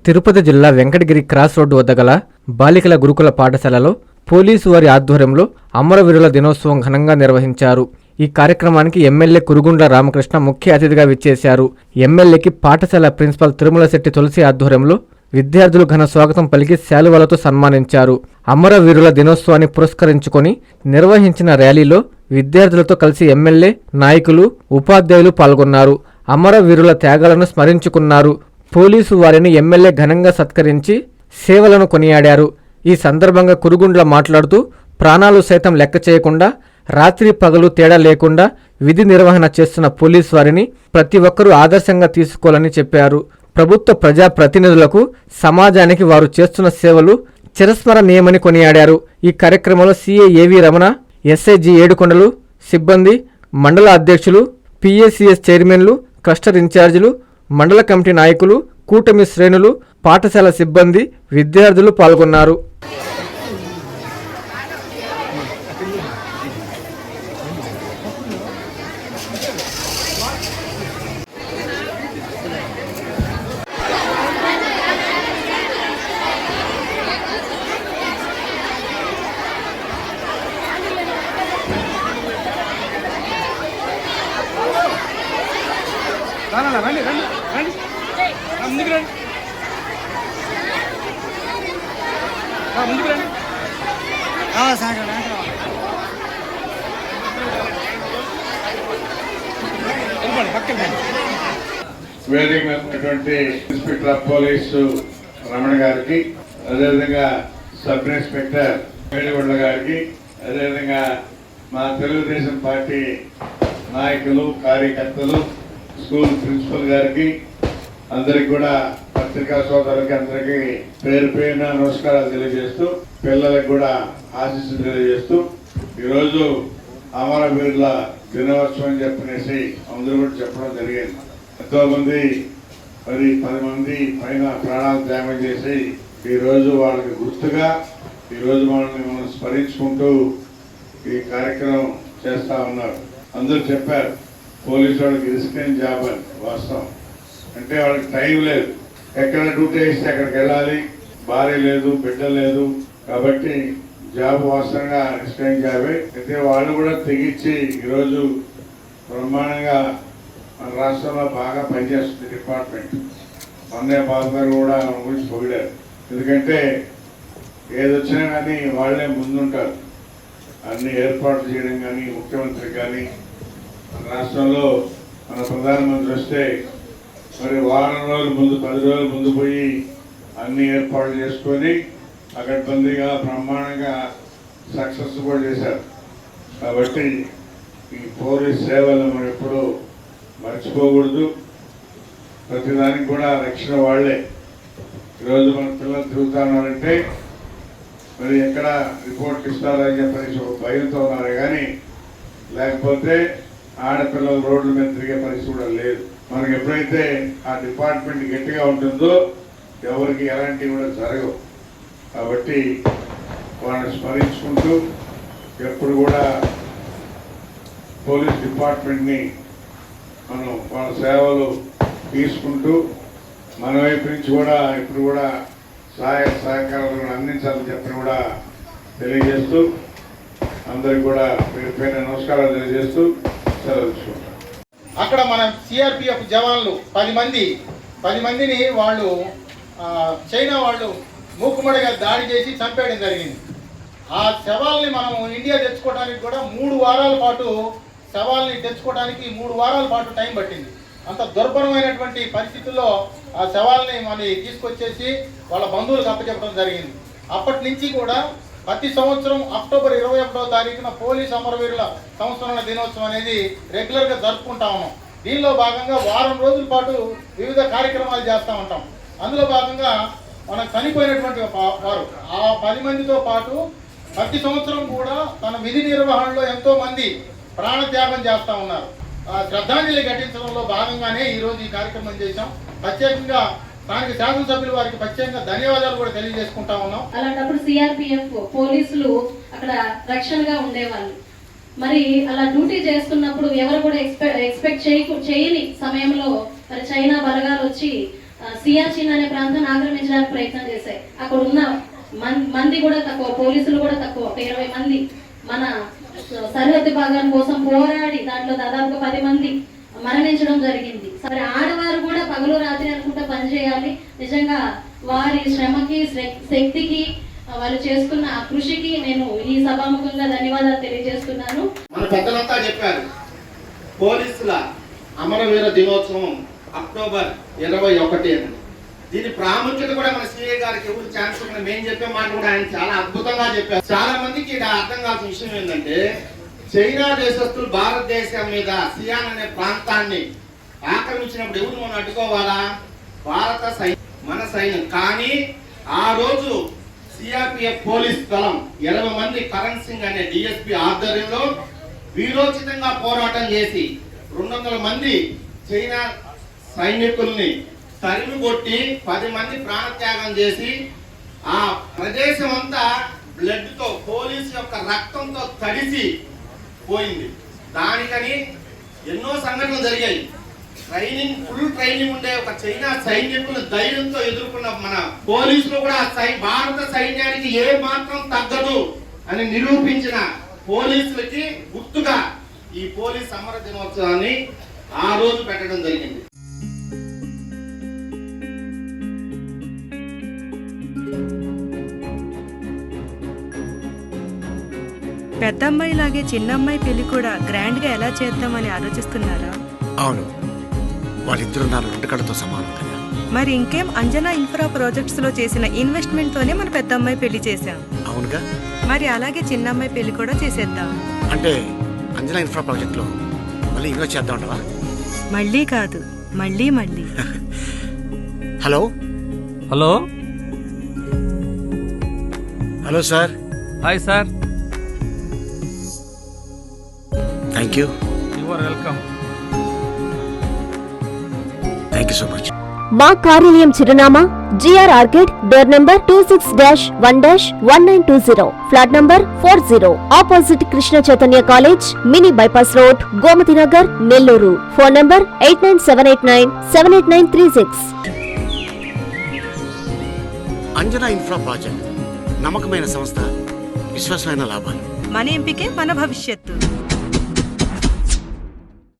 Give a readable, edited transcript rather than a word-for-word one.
తిరుపతి జిల్లా Venkatagiri cross road వద్ద గల బాలికల గురుకుల పాఠశాలలో పోలీసు వారి ఆధ్వర్యంలో అమరవీరుల దినోత్సవం ఘనంగా నిర్వహించారు. ఈ కార్యక్రమానికి ఎమ్మెల్యే కురుగుండ్ల రామకృష్ణ ముఖ్య అతిథిగా విచ్చేశారు. ఎమ్మెల్యేకి పాఠశాల ప్రిన్సిపల్ తిరుమలశెట్టి తులసి ఆధ్వర్యంలో విద్యార్థులు ఘన స్వాగతం పలికి శాలువలతో సన్మానించారు. అమరవీరుల దినోత్సవాన్ని పురస్కరించుకొని నిర్వహించిన ర్యాలీలో విద్యార్థులతో కలిసి ఎమ్మెల్యే, నాయకులు, ఉపాధ్యాయులు పాల్గొన్నారు. అమరవీరుల త్యాగాలను స్మరించుకున్నారు. పోలీసు వారిని ఎమ్మెల్యే ఘనంగా సత్కరించి సేవలను కొనియాడారు. ఈ సందర్భంగా కురుగుండ్ల మాట్లాడుతూ ప్రాణాలు సైతం లెక్క చేయకుండా రాత్రి పగలు తేడా లేకుండా విధి నిర్వహణ చేస్తున్న పోలీసు వారిని ప్రతి ఒక్కరూ ఆదర్శంగా తీసుకోవాలని చెప్పారు. ప్రభుత్వ ప్రజాప్రతినిధులకు, సమాజానికి వారు చేస్తున్న సేవలు చిరస్మరణీయమని కొనియాడారు. ఈ కార్యక్రమంలో సీఏ ఏవి రమణ, ఎస్ఐజి ఏడుకొండలు, సిబ్బంది, మండల అధ్యక్షులు, పిఏసిఎస్ చైర్మన్లు, క్లస్టర్ ఇన్ఛార్జీలు, మండల కమిటీ నాయకులు, కూటమి శ్రేణులు, పాఠశాల సిబ్బంది, విద్యార్థులు పాల్గొన్నారు. రండి రండి రండి ముందుకు రండి ముందుకు రండి వేదిక ఉన్నటువంటి ఇన్స్పెక్టర్ ఆఫ్ పోలీసు రమణ గారికి, అదేవిధంగా సబ్ ఇన్స్పెక్టర్ మేడిగొండ గారికి, అదేవిధంగా మా తెలుగుదేశం పార్టీ నాయకులు, కార్యకర్తలు, స్కూల్ ప్రిన్సిపల్ గారికి, అందరికి కూడా పత్రికా సోదరులకి అందరికి పేరు పేరున నమస్కారాలు తెలియజేస్తూ, పిల్లలకు కూడా ఆశీస్సులు తెలియజేస్తూ, ఈరోజు అమరవీరుల దినోత్సవం అని చెప్పనేసి అందరూ కూడా చెప్పడం జరిగింది. ఎంతో మంది మరి 10 మంది పైన ప్రాణాలు త్యాగం చేసి ఈరోజు వాళ్ళకి గుర్తుగా ఈరోజు మనం స్మరించుకుంటూ ఈ కార్యక్రమం చేస్తా ఉన్నారు. అందరూ చెప్పారు పోలీసు వాళ్ళకి రిస్క్ అయిన జాబ్ అని. వాస్తవం అంటే వాళ్ళకి టైం లేదు, ఎక్కడ డ్యూటీ వేస్తే అక్కడికి వెళ్ళాలి, భార్య లేదు, బిడ్డ లేదు, కాబట్టి జాబ్ వాస్తవంగా రిస్క్ అయిన జాబే. అయితే వాళ్ళు కూడా తెగించి ఈరోజు బ్రహ్మాండంగా మన రాష్ట్రంలో బాగా పనిచేస్తుంది డిపార్ట్మెంట్. మొన్నే బాబు గారు కూడా గురించి పొగిడారు. ఎందుకంటే ఏదొచ్చినా కానీ వాళ్ళే ముందుంటారు. అన్ని ఏర్పాట్లు చేయడం కానీ, ముఖ్యమంత్రి కానీ, మన రాష్ట్రంలో మన ప్రధానమంత్రి వస్తే మరి వారం రోజుల ముందు 10 రోజుల ముందు పోయి అన్ని ఏర్పాట్లు చేసుకొని అకడ్బందీగా బ్రహ్మాండంగా సక్సెస్ కూడా చేశారు. కాబట్టి ఈ పోలీస్ సేవలను మనం ఎప్పుడూ మర్చిపోకూడదు. ప్రతిదానికి కూడా రక్షణ వాళ్లే. ఈరోజు మన పిల్లలు తిరుగుతున్నారంటే మరి ఎక్కడ రిపోర్ట్ ఇస్తారని చెప్పేసి ఒక భయంతో ఉన్నారు, కానీ లేకపోతే ఆడపిల్లలు రోడ్ల మీద తిరిగే పరిస్థితి కూడా లేదు. మనకు ఎప్పుడైతే ఆ డిపార్ట్మెంట్ గట్టిగా ఉంటుందో ఎవరికి ఎలాంటివి కూడా జరగవు. కాబట్టి వాళ్ళని స్మరించుకుంటూ ఎప్పుడు కూడా పోలీస్ డిపార్ట్మెంట్ని మనం వాళ్ళ సేవలు తీసుకుంటూ మన వైపు నుంచి కూడా ఇప్పుడు కూడా సహాయ సహకారాలను అందించాలని చెప్పి కూడా తెలియజేస్తూ అందరికి కూడా పేరు పైన నమస్కారాలు తెలియజేస్తూ సెలవు తీసుకుంటాం. అక్కడ మన సిఆర్పిఎఫ్ జవాన్లు 10 మందిని వాళ్ళు చైనా వాళ్ళు మూకుమ్మడిగా దాడి చేసి చంపేయడం జరిగింది. ఆ శవాల్ని మనం ఇండియా తెచ్చుకోవడానికి కూడా 3 వారాల పాటు శవాల్ని తెచ్చుకోవడానికి 3 వారాల పాటు టైం పట్టింది. అంత దుర్భరమైనటువంటి పరిస్థితుల్లో ఆ శవాల్ని మళ్ళీ తీసుకొచ్చేసి వాళ్ళ బంధువులకు అప్పచెప్పడం జరిగింది. అప్పటి నుంచి కూడా ప్రతి సంవత్సరం అక్టోబర్ 21వ తారీఖున పోలీస్ అమరవీరుల సంస్మరణ దినోత్సవం అనేది రెగ్యులర్గా జరుపుకుంటా ఉన్నాం. దీనిలో భాగంగా వారం రోజుల పాటు వివిధ కార్యక్రమాలు చేస్తూ ఉంటాం. అందులో భాగంగా మనకు చనిపోయినటువంటి వారు ఆ 10 మందితో పాటు ప్రతి సంవత్సరం కూడా తన విధి నిర్వహణలో ఎంతో మంది ప్రాణత్యాగం చేస్తూ ఉన్నారు. శ్రద్ధాంజలి ఘటించడంలో భాగంగానే ఈరోజు ఈ కార్యక్రమం చేశాం. ప్రత్యేకంగా స్థానిక శాసనసభ్యుల వారికి ప్రత్యేకంగా ధన్యవాదాలు కూడా తెలియజేసుకుంటా ఉన్నాం. అలాంటప్పుడు సిఆర్పిఎఫ్ పోలీసులు అక్కడ రక్షణగా ఉండేవాళ్ళు. మరి అలా డ్యూటీ చేస్తున్నప్పుడు ఎవరు కూడా ఎక్స్పెక్ట్ చేయని సమయంలో మరి చైనా బలగాలు వచ్చి సియాచిన్ అనే ప్రాంతాన్ని ఆక్రమించడానికి ప్రయత్నం చేశాయి. అక్కడ ఉన్న మంది కూడా తక్కువ, పోలీసులు కూడా తక్కువ. ఒక 20 మంది మన సరిహద్దు భాగం కోసం పోరాడి దాంట్లో దాదాపుగా 10 మంది మరణించడం జరిగింది. సరే, ఆడవారు కూడా పగలు రాత్రి అనుకుంటా పనిచేయాలి. నిజంగా వారి శ్రమకి శక్తికి వాళ్ళు చేసుకున్న ఆ కృషికి నేను ఈ సభాముఖంగా ధన్యవాదాలు తెలియజేస్తున్నాను. మన పెద్దలంతా చెప్పారు, పోలీసుల అమరవీర దినోత్సవం అక్టోబర్ 21 అని. దీని ప్రాముఖ్యత కూడా మన సిఐ గారికి ఎవరు ఛాన్స్ ఉన్నా మేము చెప్పే మాట కూడా ఆయన చాలా అద్భుతంగా చెప్పారు. చాలా మందికి ఇక్కడ అర్థం కావాల్సిన విషయం ఏంటంటే, చైనా దేశస్తులు భారతదేశం మీద సియాన్ అనే ప్రాంతాన్ని ఆక్రమించినప్పుడు ఎవరు మనం అడ్డుకోవాలా? భారత సైన్యం, మన సైన్యం. కానీ ఆ రోజు సిఆర్పిఎఫ్ పోలీస్ దళం 20 మంది కరణ్ సింగ్ అనే డిఎస్పీ ఆధ్వర్యంలో వీరోచితంగా పోరాటం చేసి 200 మంది చైనా సైనికుల్ని తరిమి కొట్టి 10 మంది ప్రాణత్యాగం చేసి ఆ ప్రదేశం అంతా బ్లడ్ తో, పోలీసు యొక్క రక్తంతో తడిసి పోయింది. దానికని ఎన్నో సంఘటనలు జరిగాయి. ఫుల్ ట్రైనింగ్ ఉండే ఒక చైనా సైనికులు ధైర్యంతో ఎదుర్కొన్న మన పోలీసులు కూడా భారత సైన్యానికి ఏ మాత్రం తగ్గదు అని నిరూపించిన పోలీసులకి గుర్తుగా ఈ పోలీస్ అమర దినోత్సవాన్ని ఆ రోజు పెట్టడం జరిగింది. పెద్దమ్మాయి లాగే చిన్నమ్మాయి పెళ్లి కూడా గ్రాండ్ గా ఎలా చేద్దామని ఆలోచిస్తున్నారా? అవును, వాళ్ళిద్దరూ నా 2 కళ్ళతో సమానం కదా. మరి ఇంకేం, అంజనా ఇన్ఫ్రా ప్రాజెక్ట్స్ లో చేసిన ఇన్వెస్ట్మెంట్ తోనే మన పెద్దమ్మాయి పెళ్లి చేశాం. అవునుగా, మరి అలాగే చిన్నమ్మాయి పెళ్లి కూడా చేసేద్దాం. అంటే అంజనా ఇన్ఫ్రా ప్రాజెక్ట్ లో మళ్ళీ ఇన్వెస్ట్ చేద్దాం అంటావా? మళ్ళీ కాదు, మళ్ళీ మళ్ళీ. Hello hello hello sir. Hi sir. Thank you. You are welcome. Thank you so much. మా కార్యాలయం చిరునామా G R orchid, door number 26-1-1920, flat number 40, opposite Krishna Chaitanya college, mini bypass road, Gomathi Nagar, Nellore. Phone number 8978978936. Anjana infra project నమ్మకమైన సంస్థ, విశ్వాసమైన లాభాలు. మన ఎంపికే మన భవిష్యత్తు.